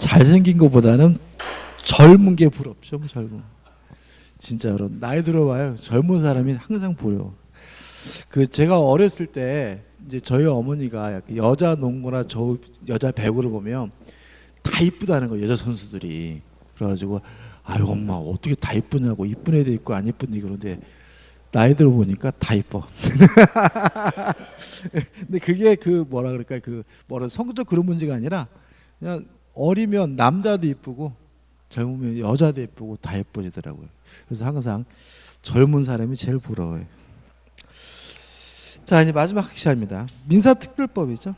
잘생긴 것보다는 젊은 게 부럽죠. 젊은. 진짜로 나이 들어봐요. 젊은 사람이 항상 부러워. 그 제가 어렸을 때 이제 저희 어머니가 여자 농구나 저 여자 배구를 보면 다 이쁘다는 거예요. 여자 선수들이. 그래가지고 아유 엄마 어떻게 다 이쁘냐고. 이쁜 애도 있고 안 이쁜 애도 그런데 나이 들어 보니까 다 이뻐. 근데 그게 그 뭐라 그럴까 그 뭐라 성적 그런 문제가 아니라 그냥 어리면 남자도 이쁘고 젊으면 여자도 예쁘고 다 예뻐지더라고요. 그래서 항상 젊은 사람이 제일 부러워요. 자, 이제 마지막 시간입니다. 민사특별법이죠.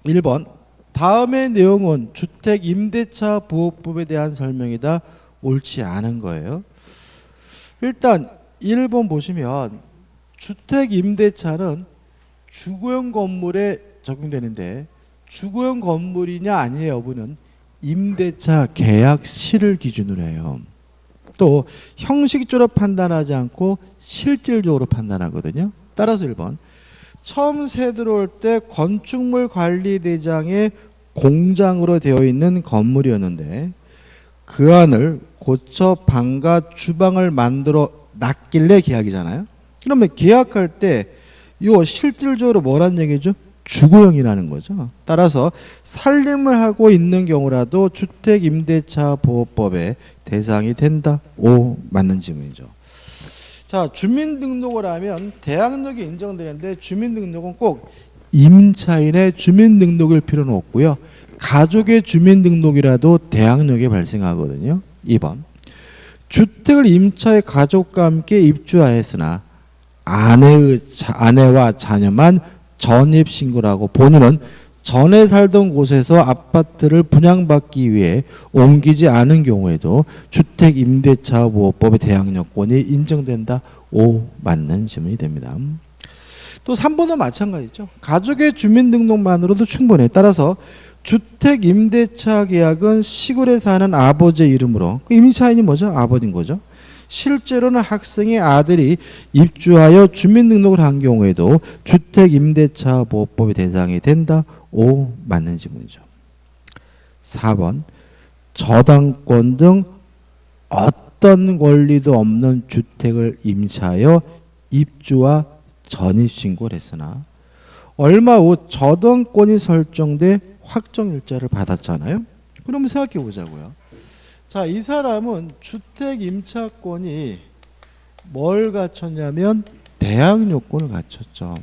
1번. 다음의 내용은 주택임대차 보호법에 대한 설명이다. 옳지 않은 거예요. 일단 1번 보시면 주택임대차는 주거용 건물에 적용되는데 주거용 건물이냐 아니냐 여부는 임대차 계약 시를 기준으로 해요. 또 형식적으로 판단하지 않고 실질적으로 판단하거든요. 따라서 1번. 처음 새 들어올 때 건축물 관리대장의 공장으로 되어 있는 건물이었는데 그 안을 고쳐 방과 주방을 만들어 놨길래 계약이잖아요. 그러면 계약할 때 요 실질적으로 뭐란 얘기죠? 주거용이라는 거죠. 따라서 살림을 하고 있는 경우라도 주택임대차 보호법의 대상이 된다. 오, 맞는 질문이죠. 자, 주민등록을 하면 대항력이 인정되는데 주민등록은 꼭 임차인의 주민등록일 필요는 없고요. 가족의 주민등록이라도 대항력이 발생하거든요. 2번. 주택을 임차의 가족과 함께 입주하였으나 아내와 자녀만 전입신고라고 본인은 전에 살던 곳에서 아파트를 분양받기 위해 옮기지 않은 경우에도 주택임대차보호법의 대항력권이 인정된다. 오, 맞는 질문이 됩니다. 또 3번도 마찬가지죠. 가족의 주민등록만으로도 충분해. 따라서 주택임대차 계약은 시골에 사는 아버지의 이름으로 임차인이 뭐죠? 아버지인 거죠. 실제로는 학생의 아들이 입주하여 주민등록을 한 경우에도 주택임대차 보호법의 대상이 된다. 오, 맞는 질문이죠. 4번. 저당권 등 어떤 권리도 없는 주택을 임차하여 입주와 전입신고를 했으나 얼마 후 저당권이 설정돼 확정일자를 받았잖아요. 그러면 생각해 보자고요. 자, 이 사람은 주택임차권이 뭘 갖췄냐면 대항력권을 갖췄죠.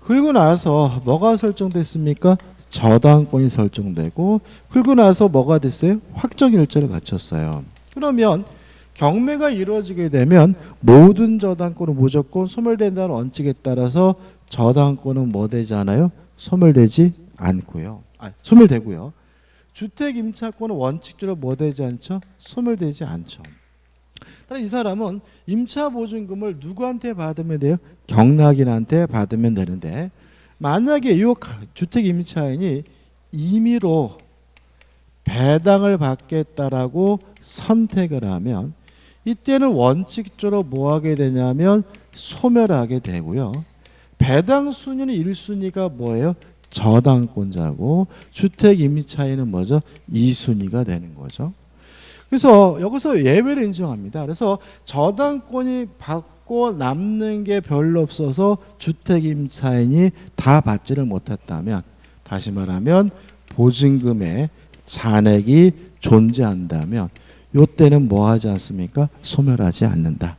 그리고 나서 뭐가 설정됐습니까? 저당권이 설정되고 그리고 나서 뭐가 됐어요? 확정일자를 갖췄어요. 그러면 경매가 이루어지게 되면 모든 저당권은 무조건 소멸된다는 원칙에 따라서 저당권은 뭐 되지 않아요? 소멸되지 않고요. 소멸되고요. 주택임차권은 원칙적으로 뭐 되지 않죠? 소멸되지 않죠. 이 사람은 임차보증금을 누구한테 받으면 돼요? 경락인한테 받으면 되는데 만약에 이 주택임차인이 임의로 배당을 받겠다라고 선택을 하면 이때는 원칙적으로 뭐 하게 되냐면 소멸하게 되고요. 배당 순위는 1순위가 뭐예요? 저당권자고 주택임차인은 뭐죠? 2순위가 되는 거죠. 그래서 여기서 예외를 인정합니다. 그래서 저당권이 받고 남는 게 별로 없어서 주택임차인이 다 받지를 못했다면 다시 말하면 보증금의 잔액이 존재한다면 이때는 뭐 하지 않습니까? 소멸하지 않는다.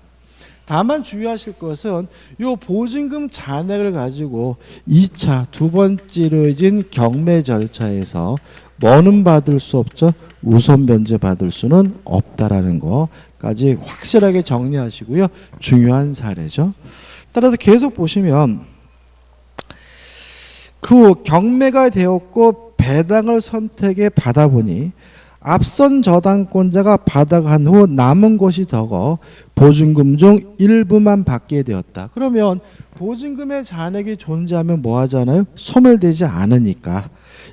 다만 주의하실 것은 이 보증금 잔액을 가지고 2차 두 번째로 이어진 경매 절차에서 뭐는 받을 수 없죠? 우선 변제 받을 수는 없다라는 거까지 확실하게 정리하시고요. 중요한 사례죠. 따라서 계속 보시면 그 경매가 되었고 배당을 선택해 받아보니 앞선 저당권자가 받아간 후 남은 것이 적어 보증금 중 일부만 받게 되었다. 그러면 보증금의 잔액이 존재하면 뭐 하잖아요? 소멸되지 않으니까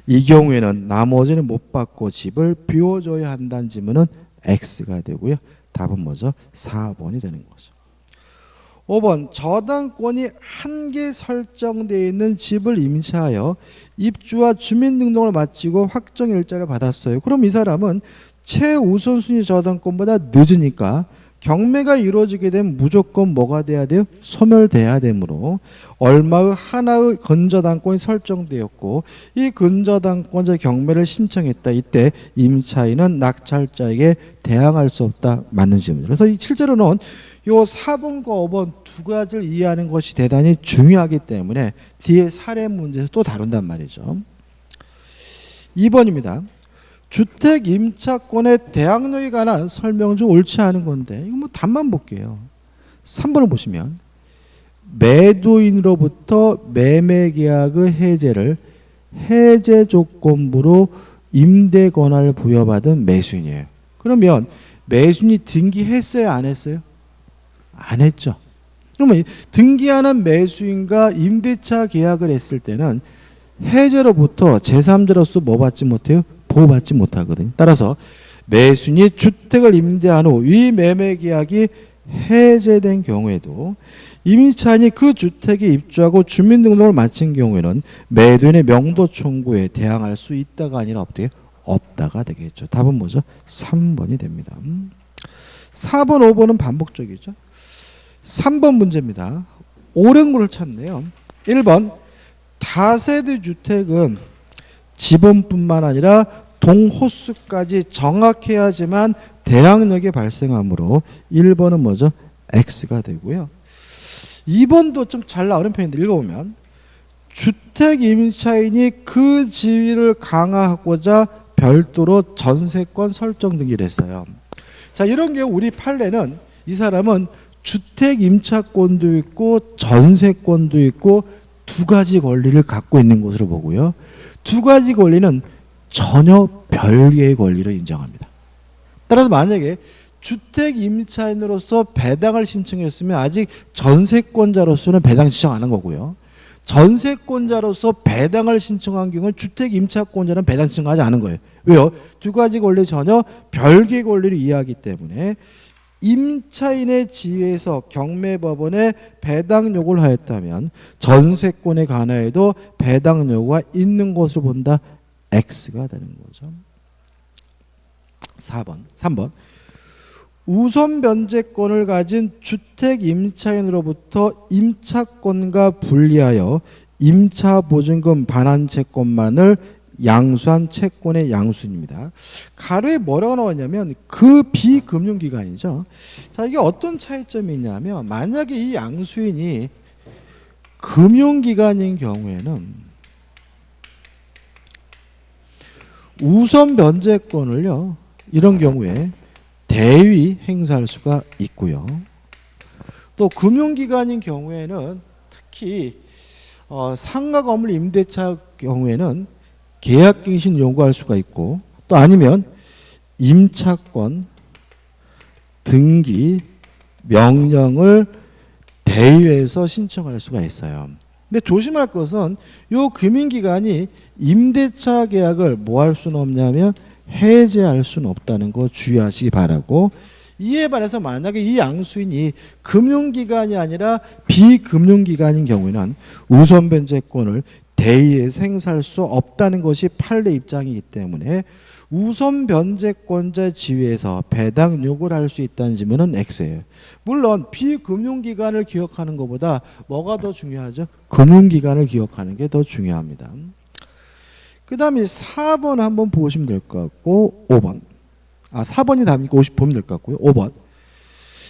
이 경우에는 나머지는 못 받고 집을 비워줘야 한다는 질문은 X가 되고요. 답은 뭐죠? 4번이 되는 거죠. 5번 저당권이 한 개 설정되어 있는 집을 임차하여 입주와 주민등록을 마치고 확정일자를 받았어요. 그럼 이 사람은 최우선순위 저당권보다 늦으니까 경매가 이루어지게 되면 무조건 뭐가 돼야 돼요? 소멸돼야 되므로 얼마의 하나의 근저당권이 설정되었고 이 근저당권자 경매를 신청했다. 이때 임차인은 낙찰자에게 대항할 수 없다. 맞는 질문이죠. 그래서 이 실제로는 요 4번과 5번 두 가지를 이해하는 것이 대단히 중요하기 때문에 뒤에 사례 문제에서 또 다룬단 말이죠. 2번입니다. 주택 임차권의 대항력에 관한 설명 좀 옳지 않은 건데 이거 뭐 답만 볼게요. 3번을 보시면 매도인으로부터 매매계약의 해제를 해제 조건부로 임대 권한을 부여받은 매수인이에요. 그러면 매수인이 등기했어요? 안 했어요? 안 했죠. 그러면 등기하는 매수인과 임대차 계약을 했을 때는 해제로부터 제3자로서 뭐 받지 못해요? 보호받지 못하거든요. 따라서 매수인이 주택을 임대한 후 이 매매 계약이 해제된 경우에도 임차인이 그 주택에 입주하고 주민등록을 마친 경우에는 매도인의 명도 청구에 대항할 수 있다가 아니라 없다가 되겠죠. 답은 뭐죠? 3번이 됩니다. 4번, 5번은 반복적이죠. 3번 문제입니다. 옳은 찾네요. 1번 다세대 주택은 지분뿐만 아니라 동호수까지 정확해야지만 대항력이 발생하므로 1번은 뭐죠? X가 되고요. 2번도 좀 잘 나오는 편인데 읽어보면 주택 임차인이 그 지위를 강화하고자 별도로 전세권 설정 등기를 했어요. 자, 이런 경우 우리 판례는 이 사람은 주택 임차권도 있고 전세권도 있고 두 가지 권리를 갖고 있는 것으로 보고요. 두 가지 권리는 전혀 별개의 권리로 인정합니다. 따라서 만약에 주택 임차인으로서 배당을 신청했으면 아직 전세권자로서는 배당 신청 안 한 거고요. 전세권자로서 배당을 신청한 경우는 주택 임차권자는 배당 신청하지 않은 거예요. 왜요? 두 가지 권리 전혀 별개의 권리를 이해하기 때문에 임차인의 지위에서 경매법원에 배당 요구를 하였다면 전세권에 관하여도 배당 요구가 있는 것으로 본다. X가 되는 거죠. 3번 우선 변제권을 가진 주택 임차인으로부터 임차권과 분리하여 임차보증금 반환 채권만을 양수한 채권의 양수입니다. 가로에 뭐라고 나왔냐면 그 비금융기관이죠. 자, 이게 어떤 차이점이 있냐면 만약에 이 양수인이 금융기관인 경우에는 우선 변제권을요 이런 경우에 대위 행사할 수가 있고요. 또 금융기관인 경우에는 특히 상가 건물 임대차 경우에는 계약갱신 요구할 수가 있고 또 아니면 임차권, 등기, 명령을 대위에서 신청할 수가 있어요. 근데 조심할 것은 이 금융기관이 임대차 계약을 뭐 할 수는 없냐면 해제할 수는 없다는 거 주의하시기 바라고, 이에 반해서 만약에 이 양수인이 금융기관이 아니라 비금융기관인 경우에는 우선 변제권을 대의에서 행사할 수 없다는 것이 판례 입장이기 때문에 우선 변제권자 지위에서 배당 요구를 할 수 있다는 질문은 X예요. 물론 비금융기관을 기억하는 것보다 뭐가 더 중요하죠? 금융기관을 기억하는 게 더 중요합니다. 그 다음에 4번 한번 보시면 될 것 같고 5번 4번이 답이니까 50 보면 될 것 같고요. 5번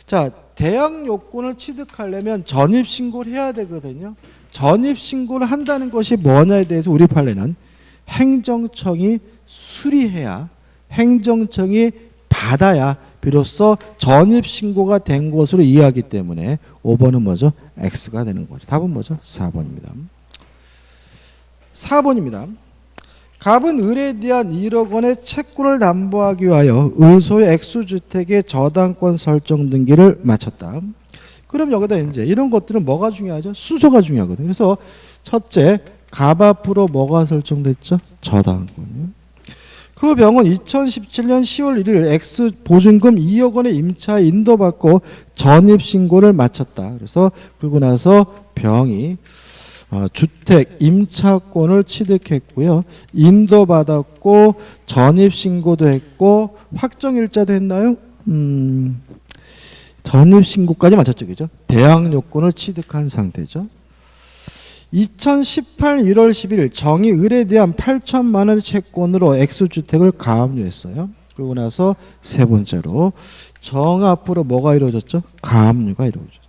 자, 대항 요건을 취득하려면 전입신고를 해야 되거든요. 전입신고를 한다는 것이 뭐냐에 대해서 우리 판례는 행정청이 수리해야, 행정청이 받아야 비로소 전입신고가 된 것으로 이해하기 때문에 5번은 뭐죠? X가 되는 거죠. 답은 뭐죠? 4번입니다. 4번입니다. 갑은 을에 대한 1억 원의 채권을 담보하기 위하여 을소의 액수주택의 저당권 설정 등기를 마쳤다. 그럼 여기다 이제 이런 것들은 뭐가 중요하죠? 순서가 중요하거든요. 그래서 첫째, 갑 앞으로 뭐가 설정됐죠? 저당권이요. 그 병은 2017년 10월 1일 X 보증금 2억 원의 임차에 인도받고 전입신고를 마쳤다. 그래서 그러고 나서 병이 주택 임차권을 취득했고요. 인도받았고 전입신고도 했고 확정일자도 했나요? 전입신고까지 마쳤죠. 그죠? 대항요건을 취득한 상태죠. 2018 1월 11일 정의 을에 대한 8천만 원의 채권으로 X주택을 가압류했어요. 그러고 나서 세 번째로 정 앞으로 뭐가 이루어졌죠? 가압류가 이루어졌죠.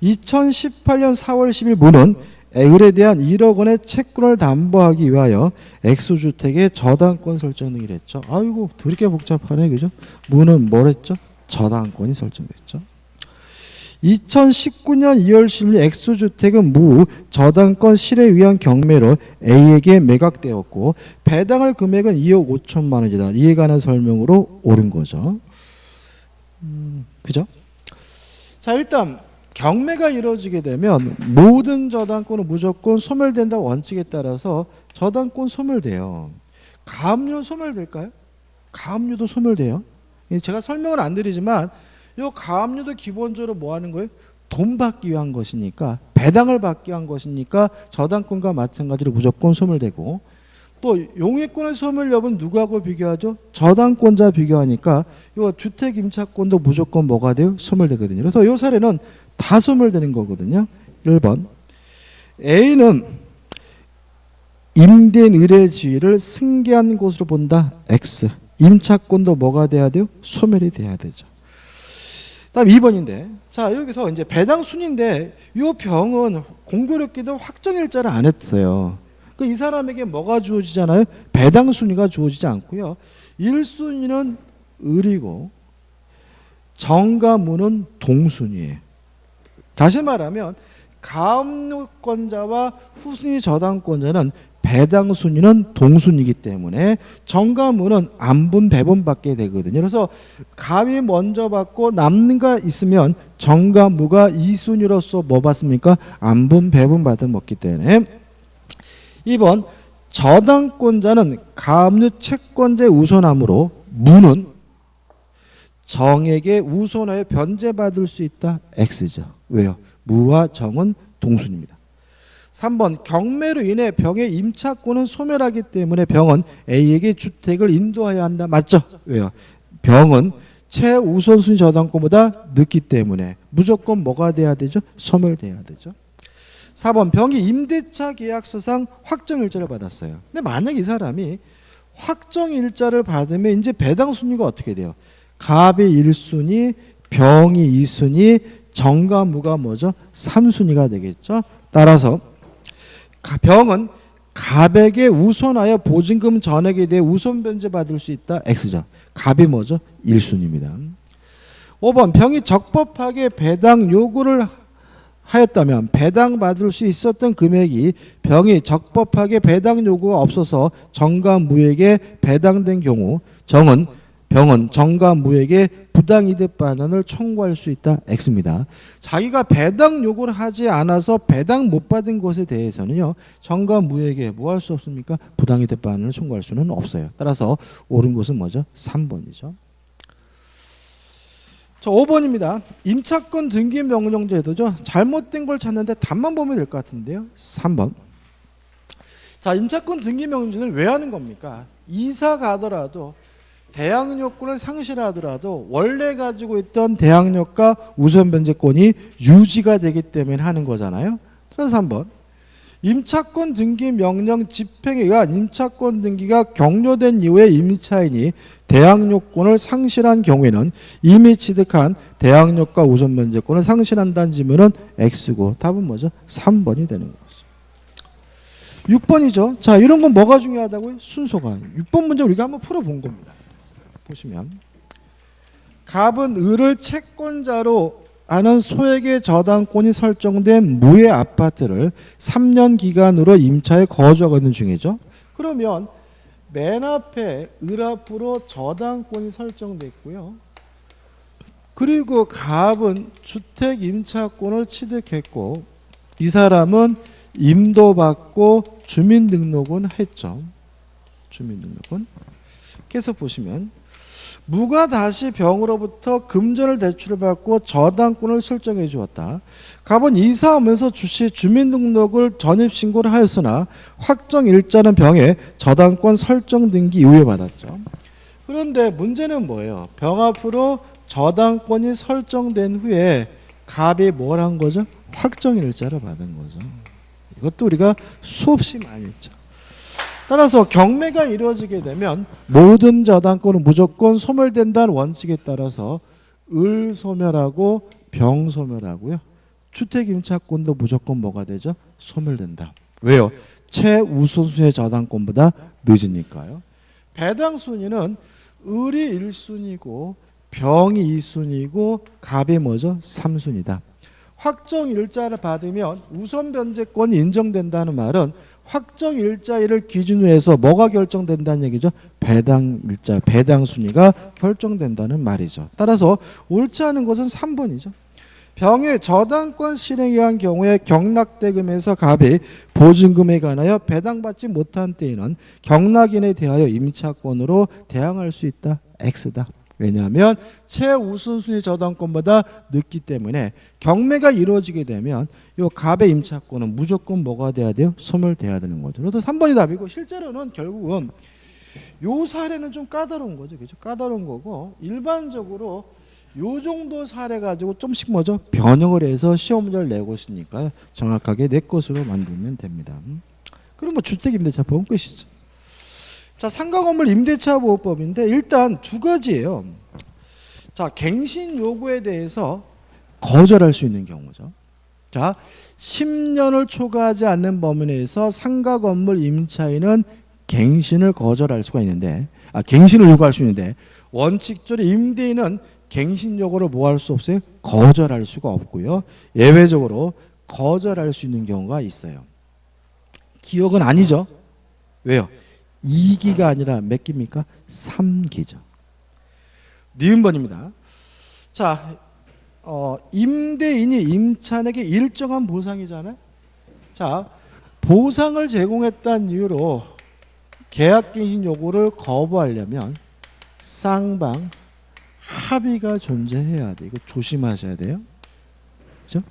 2018년 4월 10일 문은 을에 대한 1억 원의 채권을 담보하기 위하여 X주택의 저당권 설정 등을 했죠. 아이고 되게 복잡하네. 그죠? 문은 뭘 했죠? 저당권이 설정됐죠. 2019년 2월 10일 X주택은 무 저당권 실에 위한 경매로 A에게 매각되었고 배당할 금액은 2억 5천만 원이다. 이에 관한 설명으로 옳은 거죠. 그죠? 자, 일단 경매가 이루어지게 되면 모든 저당권은 무조건 소멸된다 원칙에 따라서 저당권 소멸돼요. 가압류는 소멸될까요? 가압류도 소멸돼요. 제가 설명을 안 드리지만 이 가압류도 기본적으로 뭐 하는 거예요? 돈 받기 위한 것이니까, 배당을 받기 위한 것이니까 저당권과 마찬가지로 무조건 소멸되고, 또 용의권의 소멸 여부는 누구하고 비교하죠? 저당권자 비교하니까 이 주택 임차권도 무조건 뭐가 돼요? 소멸되거든요. 그래서 이 사례는 다 소멸되는 거거든요. 1번 A는 임대인 의뢰 지위를 승계한 곳으로 본다. X. 임차권도 뭐가 돼야 돼요? 소멸이 돼야 되죠. 다음 2번인데, 자 여기서 이제 배당 순인데 이 병은 공교롭게도 확정일자를 안 했어요. 그 이 사람에게 뭐가 주어지잖아요? 배당 순위가 주어지지 않고요. 1순위는 을이고 정과 무는 동순위예요. 다시 말하면 가압류권자와 후순위 저당권자는 배당 순위는 동순위이기 때문에 정과 무는 안분 배분 받게 되거든요. 그래서 갑이 먼저 받고 남는 거 있으면 정과 무가 2순위로서 뭐 받습니까? 안분 배분 받아 먹기 때문에. 2번 저당권자는 가압류 채권자의 우선함으로 무는 정에게 우선하여 변제받을 수 있다. X죠. 왜요? 무와 정은 동순입니다. 3번 경매로 인해 병의 임차권은 소멸하기 때문에 병은 A에게 주택을 인도해야 한다. 맞죠? 왜요? 병은 최우선순위 저당권보다 늦기 때문에 무조건 뭐가 돼야 되죠? 소멸돼야 되죠. 4번 병이 임대차 계약서상 확정일자를 받았어요. 근데 만약 이 사람이 확정일자를 받으면 이제 배당 순위가 어떻게 돼요? 갑이 1순위, 병이 2순위, 정과 무가 뭐죠? 3순위가 되겠죠. 따라서 병은 갑에게 우선하여 보증금 전액에 대해 우선 변제받을 수 있다. X죠. 갑이 뭐죠? 1순위입니다. 5번 병이 적법하게 배당 요구를 하였다면 배당받을 수 있었던 금액이 병이 적법하게 배당 요구가 없어서 정과 무에게 배당된 경우 병은 정과 무에게 부당이득 반환을 청구할 수 있다. X입니다. 자기가 배당 요구를 하지 않아서 배당 못 받은 것에 대해서는요. 정과 무에게 뭐 할 수 없습니까? 부당이득 반환을 청구할 수는 없어요. 따라서 옳은 것은 뭐죠? 3번이죠. 자, 5번입니다. 임차권 등기 명령 제도죠. 잘못된 걸 찾는데 답만 보면 될 것 같은데요. 3번. 자, 임차권 등기 명령 제도는 왜 하는 겁니까? 이사 가더라도 대항력권을 상실하더라도 원래 가지고 있던 대항력과 우선 변제권이 유지가 되기 때문에 하는 거잖아요. 그래서 3번. 임차권 등기 명령 집행에 의한 임차권 등기가 격려된 이후에 임차인이 대항력권을 상실한 경우에는 이미 취득한 대항력과 우선 변제권을 상실한다는 지문은 X고 답은 뭐죠? 3번이 되는 거죠. 6번이죠. 자, 이런 건 뭐가 중요하다고요? 순서가. 6번 문제 우리가 한번 풀어본 겁니다. 보시면 갑은 을을 채권자로 하는 소액의 저당권이 설정된 무의 아파트를 3년 기간으로 임차에 거주하고 있는 중이죠. 그러면 맨 앞에 을 앞으로 저당권이 설정됐고요. 그리고 갑은 주택 임차권을 취득했고 이 사람은 임도받고 주민등록은 했죠. 주민등록은. 계속 보시면 무가 다시 병으로부터 금전을 대출을 받고 저당권을 설정해 주었다. 갑은 이사하면서 주시 주민등록을 전입신고를 하였으나 확정일자는 병에 저당권 설정 등기 이후에 받았죠. 그런데 문제는 뭐예요? 병 앞으로 저당권이 설정된 후에 갑이 뭘 한 거죠? 확정일자를 받은 거죠. 이것도 우리가 수없이 많이 했죠. 따라서 경매가 이루어지게 되면 모든 저당권은 무조건 소멸된다는 원칙에 따라서 을소멸하고 병소멸하고요. 주택임차권도 무조건 뭐가 되죠? 소멸된다. 왜요? 최우선순위의 저당권보다 늦으니까요. 배당순위는 을이 1순위고 병이 2순위고 갑이 뭐죠? 3순위다. 확정일자를 받으면 우선변제권이 인정된다는 말은 확정일자일을 기준으로 해서 뭐가 결정된다는 얘기죠? 배당일자, 배당순위가 결정된다는 말이죠. 따라서 옳지 않은 것은 3번이죠. 병의 저당권 실행에 의한 경우에 경락대금에서 갑이 보증금에 관하여 배당받지 못한 때에는 경락인에 대하여 임차권으로 대항할 수 있다. X다. 왜냐하면 최우선순위 저당권보다 늦기 때문에 경매가 이루어지게 되면 이 갑의 임차권은 무조건 뭐가 돼야 돼요? 소멸돼야 되는 거죠. 그래서 3번이 답이고 실제로는 결국은 요 사례는 좀 까다로운 거죠. 그죠? 까다로운 거고 일반적으로 요 정도 사례 가지고 좀씩 뭐죠? 변형을 해서 시험 문제를 내고 있으니까 정확하게 내 것으로 만들면 됩니다. 그럼 뭐 주택임대차 보험 끝이죠. 자, 상가건물 임대차 보호법인데 일단 두 가지예요. 자, 갱신 요구에 대해서 거절할 수 있는 경우죠. 자, 10년을 초과하지 않는 범위 내에서 상가건물 임차인은 갱신을 거절할 수가 있는데, 갱신을 요구할 수 있는데 원칙적으로 임대인은 갱신 요구를 뭐 할 수 없어요? 거절할 수가 없고요. 예외적으로 거절할 수 있는 경우가 있어요. 기억은 아니죠. 왜요? 2기가 아니라 몇 기입니까? 3기죠. 니은번입니다. 자, 임대인이 임차인에게 일정한 보상이잖아요. 자, 보상을 제공했다는 이유로 계약갱신 요구를 거부하려면 쌍방 합의가 존재해야 돼. 이거 조심하셔야 돼요. 그렇죠?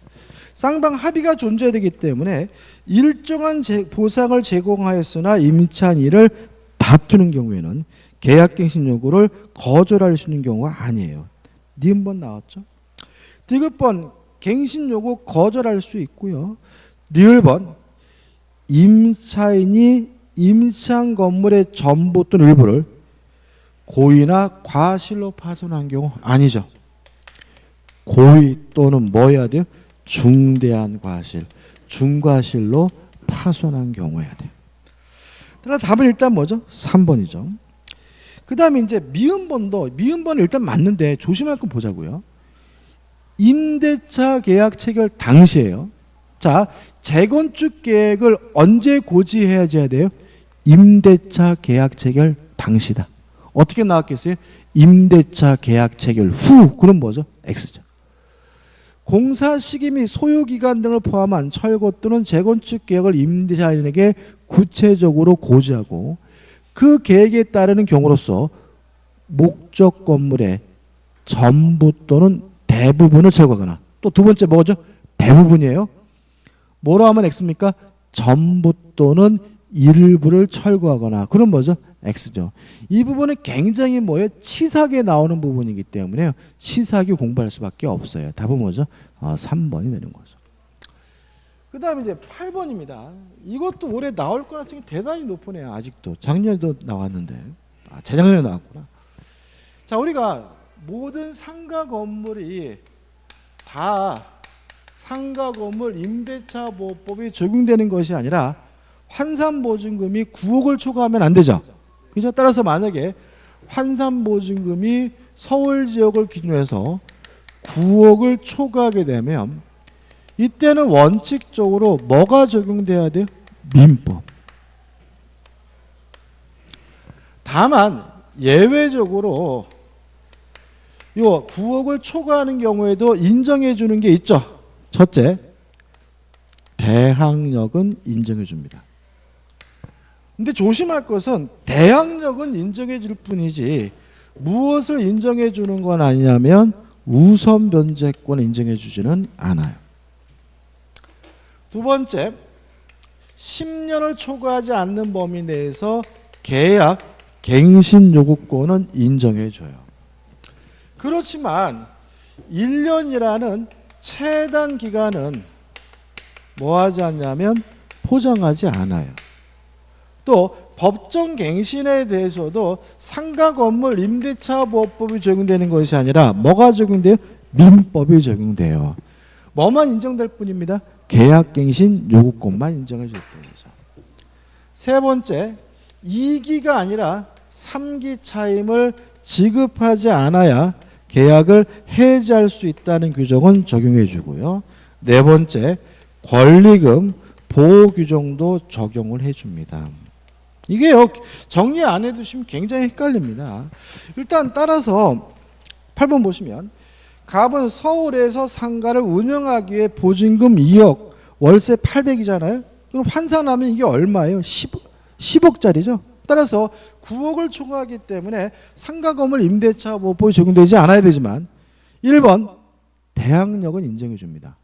쌍방 합의가 존재해야 되기 때문에 일정한 보상을 제공하였으나 임차인 이를 다투는 경우에는 계약갱신 요구를 거절할 수 있는 경우가 아니에요. 니은번 나왔죠? 디귿번 갱신 요구 거절할 수 있고요. 리을번 임차인이 임차한 건물의 전부 또는 일부를 고의나 과실로 파손한 경우 아니죠. 고의 또는 뭐 해야 돼요? 중대한 과실, 중과실로 파손한 경우여야 돼요. 그래서 답은 일단 뭐죠? 3번이죠. 그 다음에 이제 미음번은 일단 맞는데 조심할 건 보자고요. 임대차 계약 체결 당시에요. 자, 재건축 계획을 언제 고지해야 돼요? 임대차 계약 체결 당시다. 어떻게 나왔겠어요? 임대차 계약 체결 후. 그럼 뭐죠? X죠. 공사 시기 및 소요 기간 등을 포함한 철거 또는 재건축 계획을 임대차인에게 구체적으로 고지하고 그 계획에 따르는 경우로서 목적 건물의 전부 또는 대부분을 철거하거나 또 두 번째 뭐죠? 대부분이에요. 뭐로 하면 X입니까? 전부 또는 일부를 철거하거나 그럼 뭐죠? X죠. 이 부분은 굉장히 뭐예요? 치사하게 나오는 부분이기 때문에 치사하게 공부할 수밖에 없어요. 답은 뭐죠? 3번이 되는 거죠. 그 다음에 이제 8번입니다. 이것도 올해 나올 가능성이 대단히 높으네요. 아직도. 작년에도 나왔는데. 재작년에 나왔구나. 자, 우리가 모든 상가 건물이 다 상가 건물 임대차 보호법이 적용되는 것이 아니라 환산보증금이 9억을 초과하면 안 되죠. 그죠? 따라서 만약에 환산보증금이 서울 지역을 기준으로 해서 9억을 초과하게 되면 이때는 원칙적으로 뭐가 적용돼야 돼요? 민법. 다만 예외적으로 요 9억을 초과하는 경우에도 인정해 주는 게 있죠. 첫째, 대항력은 인정해 줍니다. 근데 조심할 것은 대항력은 인정해 줄 뿐이지 무엇을 인정해 주는 건 아니냐면 우선 변제권을 인정해 주지는 않아요. 두 번째, 10년을 초과하지 않는 범위 내에서 계약 갱신 요구권은 인정해 줘요. 그렇지만 1년이라는 최단 기간은 뭐 하지 않냐면 포장하지 않아요. 또 법정 갱신에 대해서도 상가 건물 임대차 보호법이 적용되는 것이 아니라 뭐가 적용돼요? 민법이 적용돼요. 뭐만 인정될 뿐입니다. 계약갱신 요구권만 인정해 줄 뿐이죠. 세 번째, 2기가 아니라 3기 차임을 지급하지 않아야 계약을 해지할 수 있다는 규정은 적용해 주고요. 네 번째, 권리금 보호 규정도 적용을 해 줍니다. 이게요, 정리 안 해두시면 굉장히 헷갈립니다. 일단 따라서 8번 보시면 갑은 서울에서 상가를 운영하기 위해 보증금 2억, 월세 800이잖아요. 그럼 환산하면 이게 얼마예요? 10억짜리죠. 따라서 9억을 초과하기 때문에 상가 건물 임대차 보호법이 적용되지 않아야 되지만 1번 대항력은 인정해 줍니다.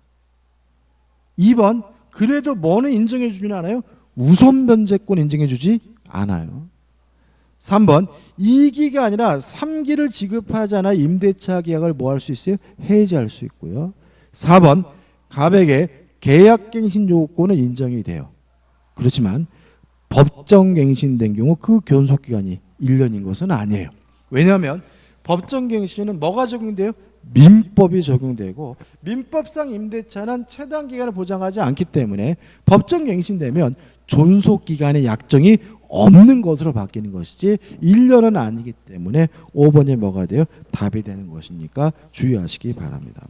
2번 그래도 뭐는 인정해 주진 않아요? 우선 변제권 인정해 주지 않아요. 3번 2기가 아니라 3기를 지급하지 않아 임대차 계약을 뭐 할 수 있어요? 해지할 수 있고요. 4번 갑에게 계약갱신 요구권은 인정이 돼요. 그렇지만 법정갱신된 경우 그 존속기간이 1년인 것은 아니에요. 왜냐하면 법정갱신은 뭐가 적용돼요? 민법이 적용되고 민법상 임대차는 최단 기간을 보장하지 않기 때문에 법정갱신되면 존속기간의 약정이 없는 것으로 바뀌는 것이지 1년은 아니기 때문에 5번이 뭐가 돼요? 답이 되는 것이니까 주의하시기 바랍니다.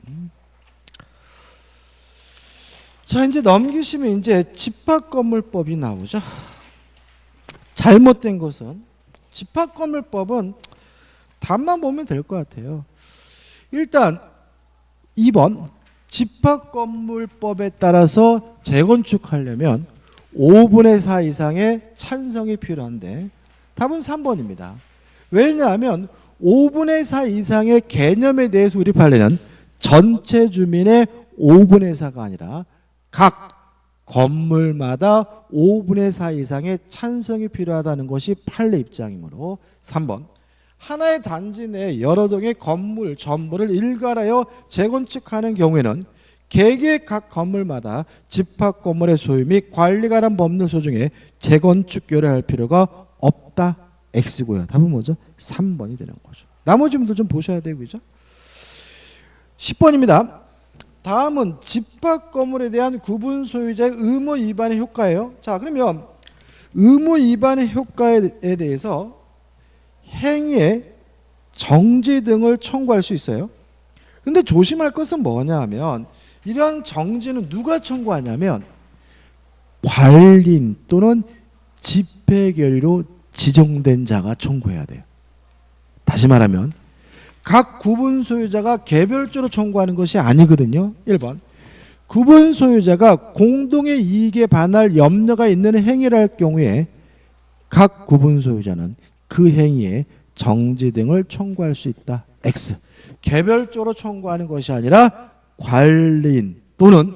자, 이제 넘기시면 이제 집합건물법이 나오죠. 잘못된 것은 집합건물법은 답만 보면 될 것 같아요. 일단 2번 집합건물법에 따라서 재건축하려면 5분의 4 이상의 찬성이 필요한데 답은 3번입니다. 왜냐하면 5분의 4 이상의 개념에 대해서 우립하려면 전체 주민의 5분의 4가 아니라 각 건물마다 5분의 4 이상의 찬성이 필요하다는 것이 판례 입장이므로 3번 하나의 단지 내 여러 동의 건물 전부를 일괄하여 재건축하는 경우에는 개개의 각 건물마다 집합 건물의 소유 및 관리에 관한 법률 소중에 재건축 결의할 필요가 없다. X고요. 답은 뭐죠? 3번이 되는 거죠. 나머지 분들 좀 보셔야 되고 그죠? 10번입니다. 다음은 집합 건물에 대한 구분 소유자의 의무 위반의 효과예요. 자, 그러면 의무 위반의 효과에 대해서 행위의 정지 등을 청구할 수 있어요. 근데 조심할 것은 뭐냐 하면 이러한 정지는 누가 청구하냐면 관리인 또는 집회 결의로 지정된 자가 청구해야 돼요. 다시 말하면 각 구분 소유자가 개별적으로 청구하는 것이 아니거든요. 1번 구분 소유자가 공동의 이익에 반할 염려가 있는 행위를 할 경우에 각 구분 소유자는 그 행위에 정지 등을 청구할 수 있다. X. 개별적으로 청구하는 것이 아니라 관리인 또는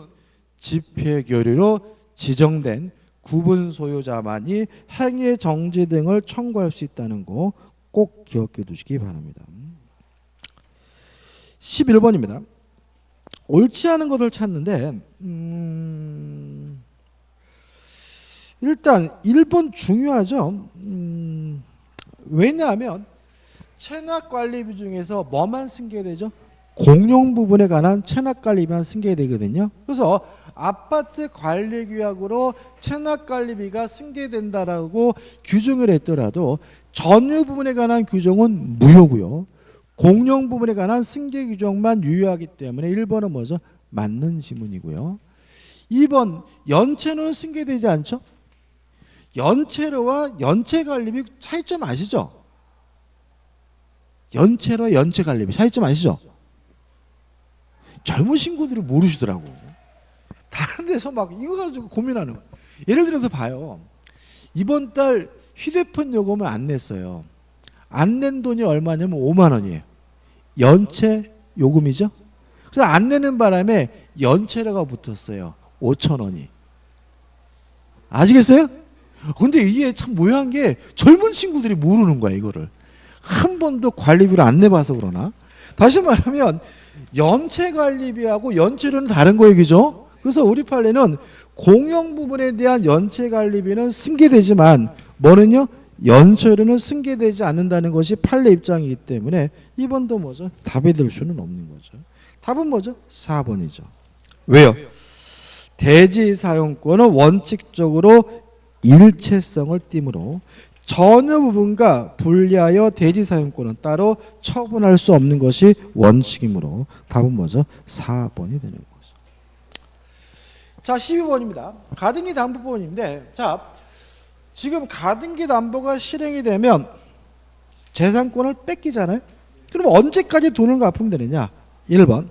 집회 결의로 지정된 구분 소유자만이 행위의 정지 등을 청구할 수 있다는 거 꼭 기억해 두시기 바랍니다. 11번입니다. 옳지 않은 것을 찾는데 일단 1번 중요하죠. 왜냐하면 체납관리비 중에서 뭐만 승계되죠? 공용 부분에 관한 체납관리비만 승계되거든요. 그래서 아파트 관리규약으로 체납관리비가 승계된다라고 규정을 했더라도 전유 부분에 관한 규정은 무효고요. 공용 부분에 관한 승계 규정만 유효하기 때문에 1번은 뭐죠? 맞는 지문이고요. 2번 연체료는 승계되지 않죠? 연체료와 연체관리비 차이점 아시죠? 연체료와 연체관리비 차이점 아시죠? 젊은 친구들이 모르시더라고. 다른 데서 막 이거 가지고 고민하는 거예요. 예를 들어서 봐요. 이번 달 휴대폰 요금을 안 냈어요. 안 낸 돈이 얼마냐면 5만 원이에요. 연체 요금이죠. 그래서 안 내는 바람에 연체료가 붙었어요. 5천 원이. 아시겠어요? 근데 이게 참 묘한 게 젊은 친구들이 모르는 거야, 이거를. 한 번도 관리비를 안 내봐서 그러나. 다시 말하면 연체 관리비하고 연체료는 다른 거 얘기죠. 그래서 우리 판례는 공영 부분에 대한 연체 관리비는 승계되지만 뭐는요? 연체료는 승계되지 않는다는 것이 판례 입장이기 때문에 2번도 뭐죠? 답이 될 수는 없는 거죠. 답은 뭐죠? 4번이죠. 왜요? 대지 사용권은 원칙적으로 일체성을 띠므로 전혀 부분과 분리하여 대지 사용권은 따로 처분할 수 없는 것이 원칙이므로 답은 뭐죠? 4번이 되는 거죠. 자, 12번입니다. 가등기 담보법인데, 자, 지금 가등기 담보가 실행이 되면 재산권을 뺏기잖아요. 그럼 언제까지 돈을 갚으면 되느냐? 1번,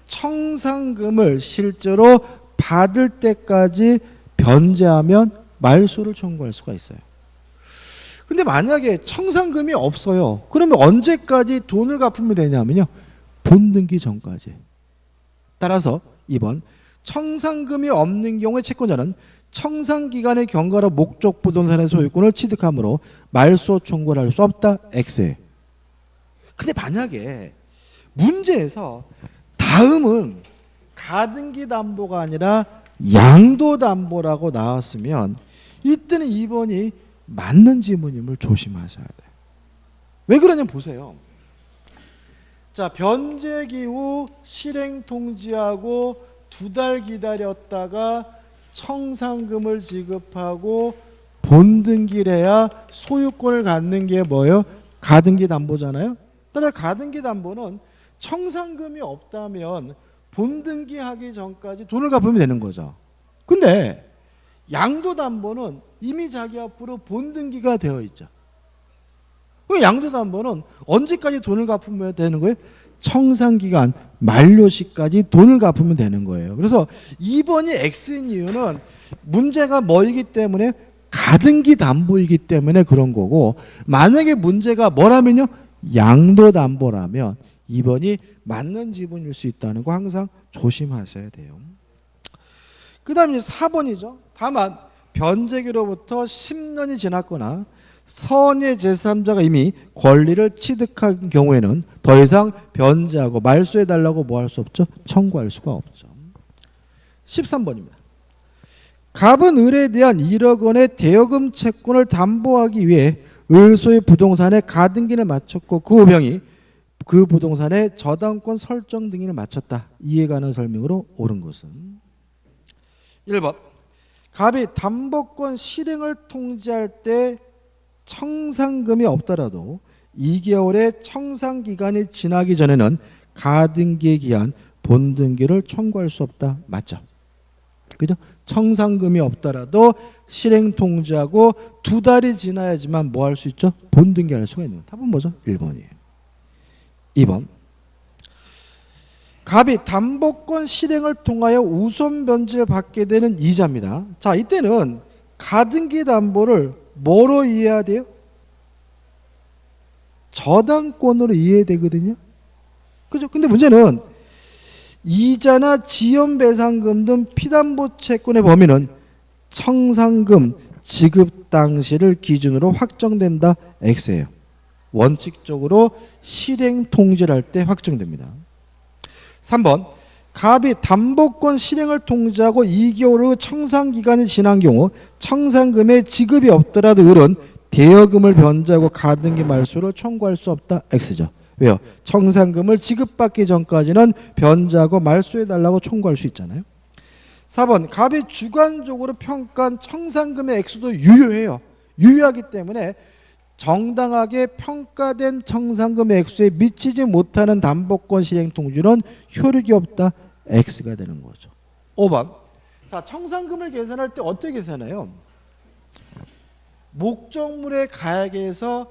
청산금을 실제로 받을 때까지 변제하면 말소를 청구할 수가 있어요. 근데 만약에 청산금이 없어요. 그러면 언제까지 돈을 갚으면 되냐면요. 본등기 전까지. 따라서 2번, 청산금이 없는 경우에 채권자는 청산기간의 경과로 목적 부동산의 소유권을 취득하므로 말소 청구를 할 수 없다. X에. 근데 만약에 문제에서 다음은 가등기 담보가 아니라 양도 담보라고 나왔으면 이때는 2번이 맞는 지문임을 조심하셔야 돼요. 왜 그러냐면 보세요. 자, 변제기 후 실행 통지하고 2달 기다렸다가 청산금을 지급하고 본등기를 해야 소유권을 갖는 게 뭐예요? 가등기 담보잖아요. 따라 가등기 담보는 청산금이 없다면 본등기 하기 전까지 돈을 갚으면 되는 거죠. 근데 양도담보는 이미 자기 앞으로 본등기가 되어 있죠. 양도담보는 언제까지 돈을 갚으면 되는 거예요? 청산기간 만료시까지 돈을 갚으면 되는 거예요. 그래서 2번이 X인 이유는 문제가 뭐이기 때문에 가등기 담보이기 때문에 그런 거고, 만약에 문제가 뭐라면요? 양도담보라면 2번이 맞는 지분일 수 있다는 거 항상 조심하셔야 돼요. 그 다음에 4번이죠. 다만 변제기로부터 10년이 지났거나 선의 제3자가 이미 권리를 취득한 경우에는 더 이상 변제하고 말소해달라고 뭐 할 수 없죠? 청구할 수가 없죠. 13번입니다. 갑은 을에 대한 1억 원의 대여금 채권을 담보하기 위해 을소의 부동산에 가등기를 마쳤고 그 우병이 그 부동산에 저당권 설정 등기를 마쳤다. 이에 관한 설명으로 옳은 것은 1번, 갑이 담보권 실행을 통지할 때 청산금이 없더라도 2개월의 청산기간이 지나기 전에는 가등기에 기한 본등기를 청구할 수 없다. 맞죠? 그죠? 청산금이 없더라도 실행 통지하고 2달이 지나야지만 뭐 할 수 있죠? 본등기할 수가 있는. 답은 뭐죠? 1번이에요. 2번, 갑이 담보권 실행을 통하여 우선 변제를 받게 되는 이자입니다. 자, 이때는 가등기 담보를 뭐로 이해해야 돼요? 저당권으로 이해되거든요. 그죠? 근데 문제는 이자나 지연배상금 등 피담보 채권의 범위는 청산금 지급 당시를 기준으로 확정된다. X예요. 원칙적으로 실행 통지를 할 때 확정됩니다. 3번, 갑이 담보권 실행을 통지하고 2개월 후 청산기간이 지난 경우 청산금의 지급이 없더라도 을은 대여금을 변제하고 가등기 말소를 청구할 수 없다. X죠. 왜요? 청산금을 지급받기 전까지는 변제하고 말소해달라고 청구할 수 있잖아요. 4번, 갑이 주관적으로 평가한 청산금의 액수도 유효해요. 유효하기 때문에 정당하게 평가된 청산금의 액수에 미치지 못하는 담보권 실행 통지는 효력이 없다. X가 되는 거죠. 5번, 자, 청산금을 계산할 때 어떻게 계산해요? 목적물의 가액에서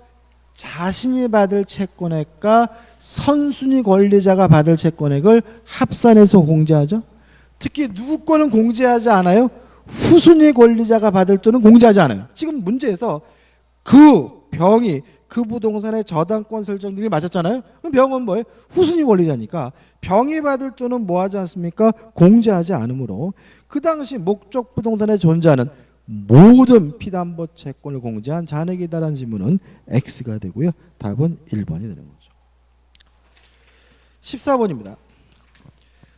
자신이 받을 채권액과 선순위 권리자가 받을 채권액을 합산해서 공제하죠. 특히 누구 거는 공제하지 않아요? 후순위 권리자가 받을 돈은 공제하지 않아요. 지금 문제에서 그 병이 그 부동산의 저당권 설정 등이 맞았잖아요. 그럼 병은 뭐예요? 후순위 권리자니까 병이 받을 돈은 뭐 하지 않습니까? 공제하지 않으므로 그 당시 목적 부동산에 존재하는 모든 피담보 채권을 공제한 잔액이다라는 질문은 X가 되고요. 답은 1번이 되는 거죠. 14번입니다.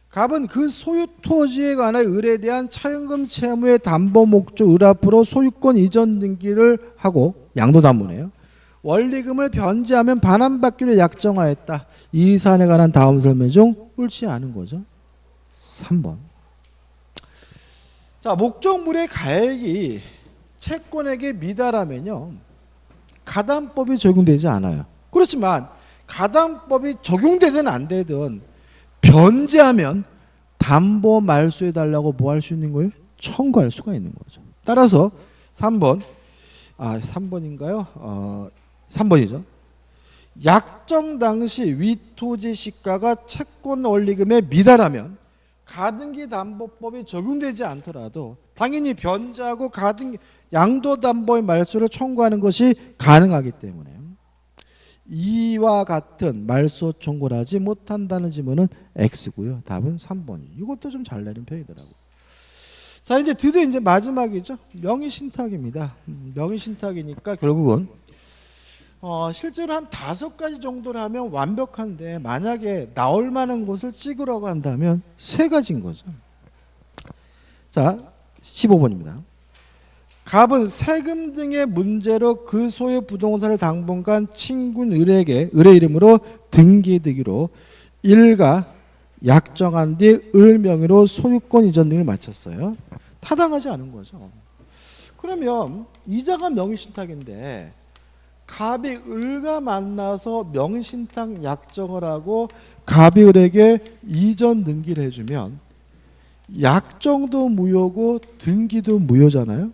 갑은 그 소유 토지에 관한 을에 대한 차용금 채무의 담보 목적 을 앞으로 소유권 이전 등기를 하고 양도담보네요. 원리금을 변제하면 반환받기로 약정하였다. 이 사안에 관한 다음 설명 중 옳지 않은 거죠. 3번. 자, 목적물의 가액이 채권에게 미달하면요, 가담법이 적용되지 않아요. 그렇지만 가담법이 적용되든 안 되든 변제하면 담보 말소해달라고 뭐 할 수 있는 거예요? 청구할 수가 있는 거죠. 따라서 3번, 3번인가요? 3번이죠. 약정 당시 위토지 시가가 채권 원리금에 미달하면 가등기 담보법이 적용되지 않더라도 당연히 변제하고 가등기 양도담보의 말소를 청구하는 것이 가능하기 때문에 이와 같은 말소 청구를 하지 못한다는 질문은 X고요. 답은 3번이에요. 이것도 좀 잘 내린 편이더라고요. 자, 이제 드디어 이제 마지막이죠. 명의신탁입니다. 명의신탁이니까 결국은 실제로 한 5가지 정도를 하면 완벽한데 만약에 나올 만한 곳을 찍으라고 한다면 3가지인 거죠. 자, 15번입니다. 갑은 세금 등의 문제로 그 소유 부동산을 당분간 친군 을의 이름으로 등기되기로 일가 약정한 뒤 을 명의로 소유권 이전 등을 마쳤어요. 타당하지 않은 거죠. 그러면 이자가 명의신탁인데 갑이 을과 만나서 명의신탁 약정을 하고 갑이 을에게 이전 등기를 해주면 약정도 무효고 등기도 무효잖아요.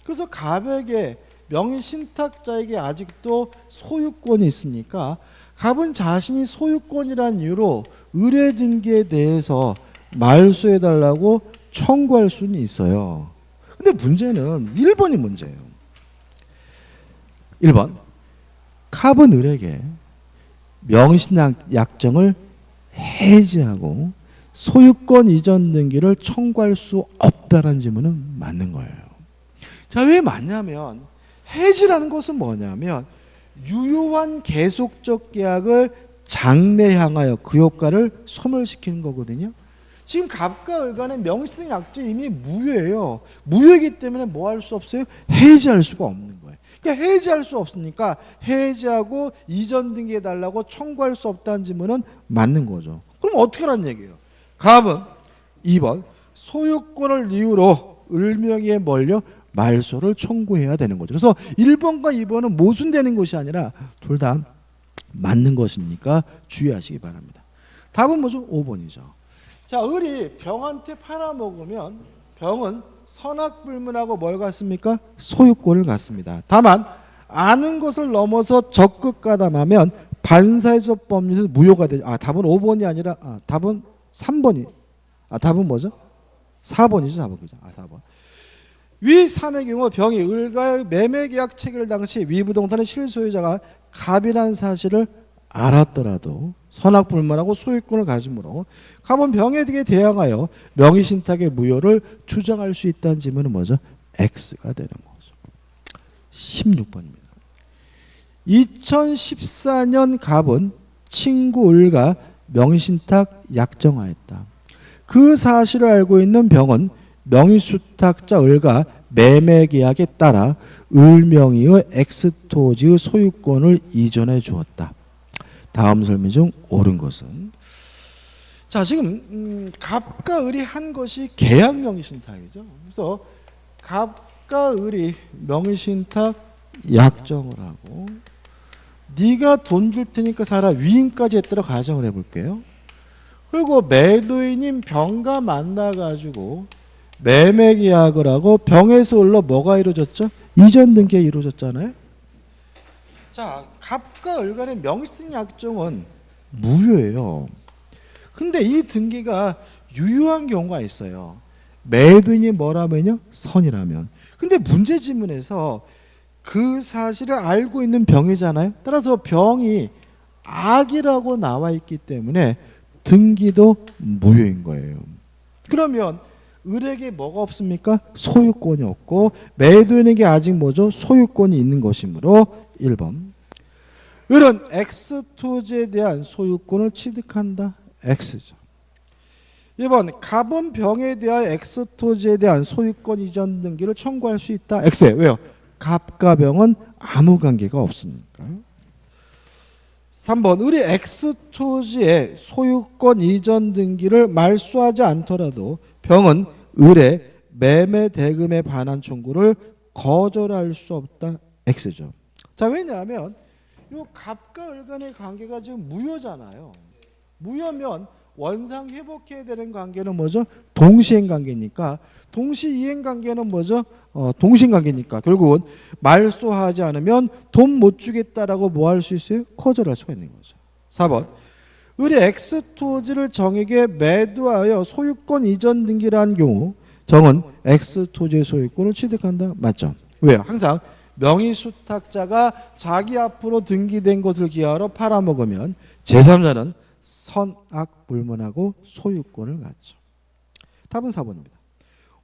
그래서 갑에게 명의신탁자에게 아직도 소유권이 있으니까 갑은 자신이 소유권이란 이유로 의뢰 등기에 대해서 말소해달라고 청구할 수는 있어요. 근데 문제는 1번이 문제예요. 1번. 갑은 을에게 명의신탁 약정을 해지하고 소유권 이전 등기를 청구할 수 없다는 질문은 맞는 거예요. 자, 왜 맞냐면 해지라는 것은 뭐냐면 유효한 계속적 계약을 장래향하여 그 효과를 소멸시키는 거거든요. 지금 갑과 을 간의 명의신탁 약정이 이미 무효예요. 무효이기 때문에 뭐 할 수 없어요? 해지할 수가 없는 거예요. 그러니까 해지할 수 없으니까 해지하고 이전 등기해달라고 청구할 수 없다는 질문은 맞는 거죠. 그럼 어떻게 하라는 얘기예요? 갑은 2번 소유권을 이유로 을명의에 몰려 말소를 청구해야 되는 거죠. 그래서 1번과 2번은 모순되는 것이 아니라 둘 다 맞는 것이니까 주의하시기 바랍니다. 답은 뭐죠? 5번이죠. 자, 을이 병한테 팔아먹으면 병은 선악불문하고 뭘 갖습니까? 소유권을 갖습니다. 다만 아는 것을 넘어서 적극 가담하면 반사회적 법률에서 무효가 되죠. 답은 5번이 아니라 답은 3번이. 답은 뭐죠? 4번이죠. 4번. 그죠? 4번. 위 3의 경우 병이 을과의 매매계약 체결 당시 위부동산의 실소유자가 갑이라는 사실을 알았더라도 선악불문하고 소유권을 가지므로 갑은 병에 대항하여 명의신탁의 무효를 주장할 수 있다는 질문은 뭐죠? X가 되는 거죠. 16번입니다. 2014년 갑은 친구 을과 명의신탁 약정하였다. 그 사실을 알고 있는 병은 명의수탁자 을과 매매계약에 따라 을 명의의 X토지의 소유권을 이전해 주었다. 다음 설명 중 옳은 것은? 자, 지금 갑과 을이 한 것이 계약 명의신탁이죠. 그래서 갑과 을이 명의신탁 약정을 하고 네가 돈 줄 테니까 사라 위임까지 했다고 가정을 해볼게요. 그리고 매도인인 병과 만나가지고 매매계약을 하고 병에서 을로 뭐가 이루어졌죠? 이전 등기가 이루어졌잖아요. 자, 갑과 을 간의 명의신탁 약정은 무효예요. 근데 이 등기가 유효한 경우가 있어요. 매도인이 뭐라면요? 선이라면. 근데 문제 지문에서 그 사실을 알고 있는 병이잖아요. 따라서 병이 악이라고 나와 있기 때문에 등기도 무효인 거예요. 그러면 을에게 뭐가 없습니까? 소유권이 없고 매도인에게 아직 뭐죠? 소유권이 있는 것이므로 1번. 을은 X 토지에 대한 소유권을 취득한다. X죠. 2번. 갑은 병에 대하여 X 토지에 대한 소유권 이전 등기를 청구할 수 있다. X에 왜요? 갑과 병은 아무 관계가 없으니까. 3번. 을이 X 토지의 소유권 이전 등기를 말소하지 않더라도 병은 을의 매매 대금에 반환 청구를 거절할 수 없다. X죠. 자, 왜냐하면 이 갑과 을 간의 관계가 지금 무효잖아요. 무효면 원상 회복해야 되는 관계는 뭐죠? 동시행 관계니까. 동시이행 관계는 뭐죠? 동시행 관계니까. 결국은 말소하지 않으면 돈 못 주겠다라고 뭐 할 수 있어요? 거절할 수가 있는 거죠. 4번. 을이 X 토지를 정에게 매도하여 소유권 이전 등기를 한 경우 정은 X 토지의 소유권을 취득한다. 맞죠? 왜요? 항상 명의수탁자가 자기 앞으로 등기된 것을 기하로 팔아먹으면 제3자는 선악불문하고 소유권을 갖죠. 답은 4번입니다.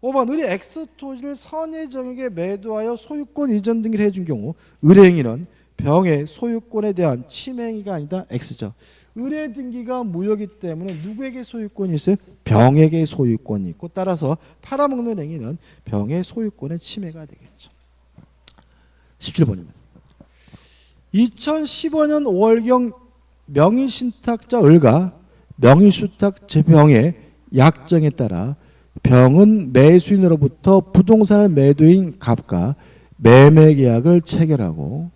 5번. 을이 X 토지를 선의 정에게 매도하여 소유권 이전 등기를 해준 경우 을의 행위는 병의 소유권에 대한 침해 행위가 아니다. X죠. 을의 등기가 무효이기 때문에 누구에게 소유권이 있어요? 병에게 소유권이 있고 따라서 팔아먹는 행위는 병의 소유권의 침해가 되겠죠. 17번입니다. 2015년 5월경 명의신탁자 을과 명의수탁자 병의 약정에 따라 병은 매수인으로부터 부동산을 매도인 갑과 매매계약을 체결하고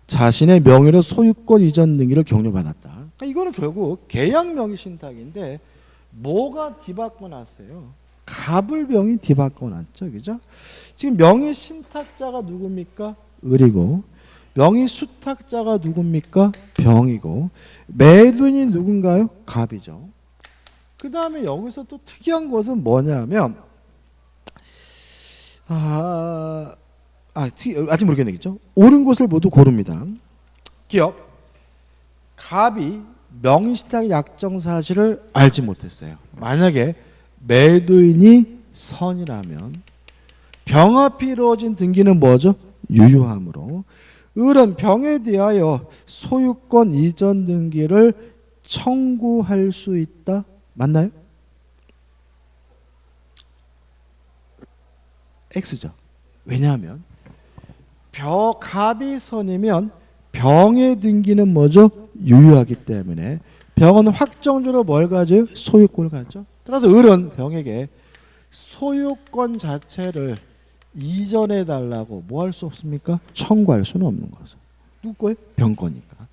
자신의 명의로 소유권 이전 등기를 격려받았다. 그러니까 이거는 결국 계약 명의신탁인데 뭐가 뒤바꿔 놨어요? 갑을 병이 뒤바꿔 놨죠. 그죠? 지금 명의신탁자가 누굽니까? 을이고 명의수탁자가 누굽니까? 병이고 매도인이 누군가요? 갑이죠. 그 다음에 여기서 또 특이한 것은 뭐냐면 아직 모르겠네요. 옳은 것을 모두 고릅니다. 기억. 갑이 명의신탁 약정 사실을 알지 못했어요. 만약에 매도인이 선이라면 병 앞이 이루어진 등기는 뭐죠? 유효함으로 을은 병에 대하여 소유권 이전 등기를 청구할 수 있다. 맞나요? X죠. 왜냐하면 갑이 선이면 병의 등기는 뭐죠? 유효하기 때문에 병은 확정적으로 뭘 가져요? 소유권을 가져. 따라서 을은 병에게 소유권 자체를 이전해 달라고 뭐 할 수 없습니까? 청구할 수는 없는 거죠. 누구 거예요? 병 거니까.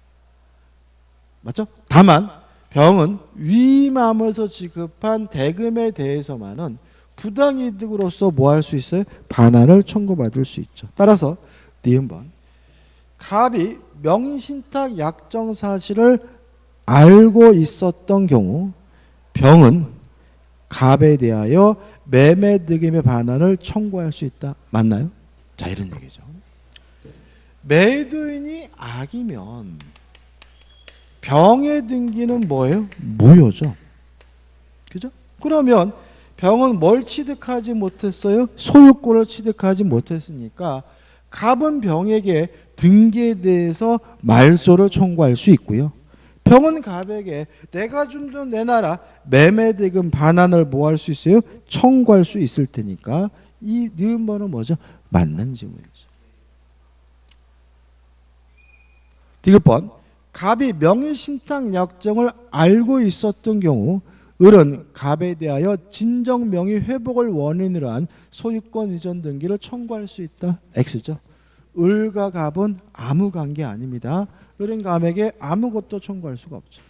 맞죠? 다만 병은 위임하면서 지급한 대금에 대해서만은 부당이득으로서 뭐 할 수 있어요? 반환을 청구받을 수 있죠. 따라서 니은번. 갑이 명의신탁 약정 사실을 알고 있었던 경우 병은 갑에 대하여 매매 득임의 반환을 청구할 수 있다. 맞나요? 자, 이런 얘기죠. 매도인이 악이면 병의 등기는 뭐예요? 무효죠. 그죠? 그러면 병은 뭘 취득하지 못했어요? 소유권을 취득하지 못했으니까 갑은 병에게 등기에 대해서 말소를 청구할 수 있고요. 병은 갑에게 내가 준 돈 내놔라 매매대금 반환을 뭐 할 수 있어요? 청구할 수 있을 테니까 이 니은번은 뭐죠? 맞는 질문이죠. 디귿번. 갑이 명의신탁 약정을 알고 있었던 경우 을은 갑에 대하여 진정 명의 회복을 원인으로 한 소유권 이전 등기를 청구할 수 있다. X죠. 을과 갑은 아무 관계 아닙니다. 을은 갑에게 아무것도 청구할 수가 없죠.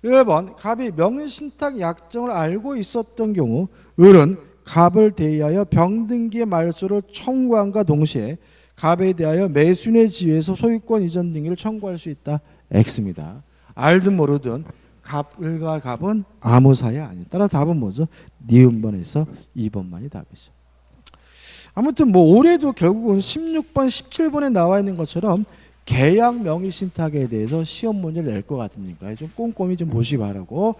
1번. 갑이 명의신탁 약정을 알고 있었던 경우 을은 갑을 대하여 병등기의 말소를 청구함과 동시에 갑에 대하여 매수인의 지위에서 소유권 이전 등기를 청구할 수 있다. X입니다. 알든 모르든 갑을과 갑은 아무 사이 아니에요. 따라 답은 뭐죠? 니은번에서 2번만이 답이죠. 아무튼 뭐 올해도 결국은 16번, 17번에 나와 있는 것처럼 계약 명의 신탁에 대해서 시험 문제를 낼 것 같으니까 좀 꼼꼼히 좀 보시기 바라고.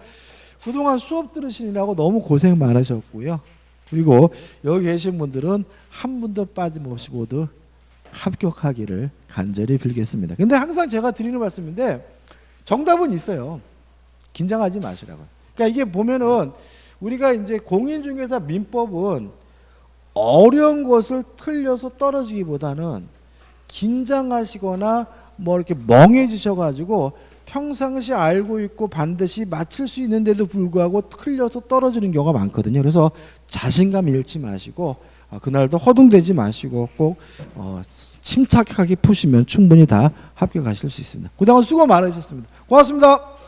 그동안 수업 들으시느라고 너무 고생 많으셨고요. 그리고 여기 계신 분들은 한 분도 빠짐없이 모두 합격하기를 간절히 빌겠습니다. 근데 항상 제가 드리는 말씀인데 정답은 있어요. 긴장하지 마시라고요. 그러니까 이게 보면은 우리가 이제 공인중개사 민법은 어려운 것을 틀려서 떨어지기보다는 긴장하시거나 뭐 이렇게 멍해지셔가지고 평상시 알고 있고 반드시 맞출 수 있는데도 불구하고 틀려서 떨어지는 경우가 많거든요. 그래서 자신감 잃지 마시고 그날도 허둥대지 마시고 꼭 침착하게 푸시면 충분히 다 합격하실 수 있습니다. 그동안 수고 많으셨습니다. 고맙습니다.